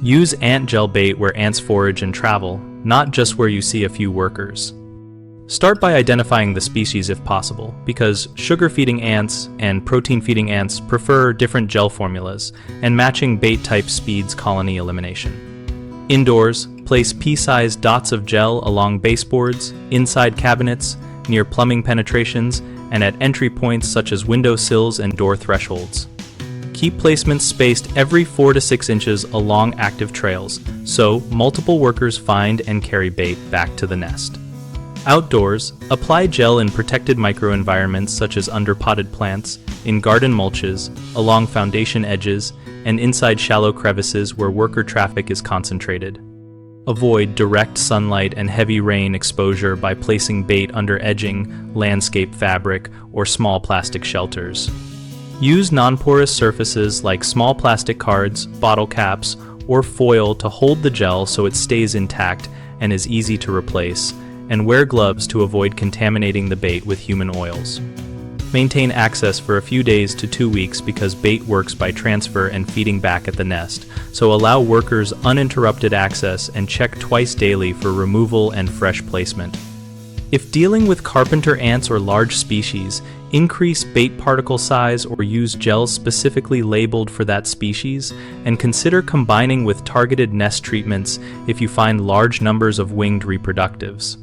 Use ant gel bait where ants forage and travel, not just where you see a few workers. Start by identifying the species if possible, because sugar-feeding ants and protein-feeding ants prefer different gel formulas, and matching bait type speeds colony elimination. Indoors, place pea-sized dots of gel along baseboards, inside cabinets, near plumbing penetrations, and at entry points such as window sills and door thresholds. Keep placements spaced every 4 to 6 inches along active trails, so multiple workers find and carry bait back to the nest. Outdoors, apply gel in protected microenvironments such as under potted plants, in garden mulches, along foundation edges, and inside shallow crevices where worker traffic is concentrated. Avoid direct sunlight and heavy rain exposure by placing bait under edging, landscape fabric, or small plastic shelters. Use non-porous surfaces like small plastic cards, bottle caps, or foil to hold the gel so it stays intact and is easy to replace, and wear gloves to avoid contaminating the bait with human oils. Maintain access for a few days to 2 weeks because bait works by transfer and feeding back at the nest, so allow workers uninterrupted access and check twice daily for removal and fresh placement. If dealing with carpenter ants or large species, increase bait particle size or use gels specifically labeled for that species, and consider combining with targeted nest treatments if you find large numbers of winged reproductives.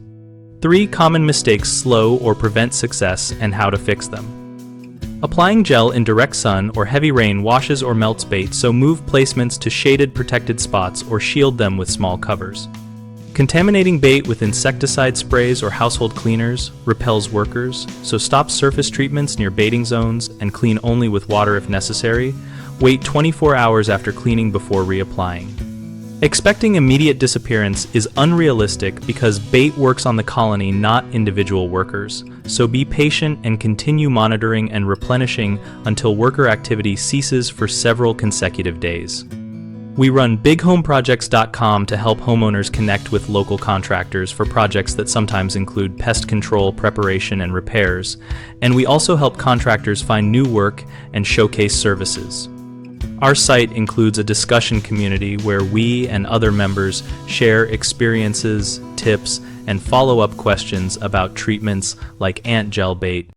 3 common mistakes slow or prevent success and how to fix them. Applying gel in direct sun or heavy rain washes or melts bait, so move placements to shaded protected spots or shield them with small covers. Contaminating bait with insecticide sprays or household cleaners repels workers, so stop surface treatments near baiting zones and clean only with water if necessary. Wait 24 hours after cleaning before reapplying. Expecting immediate disappearance is unrealistic because bait works on the colony, not individual workers, so be patient and continue monitoring and replenishing until worker activity ceases for several consecutive days. We run bighomeprojects.com to help homeowners connect with local contractors for projects that sometimes include pest control, preparation, and repairs, and we also help contractors find new work and showcase services. Our site includes a discussion community where we and other members share experiences, tips, and follow-up questions about treatments like ant gel bait,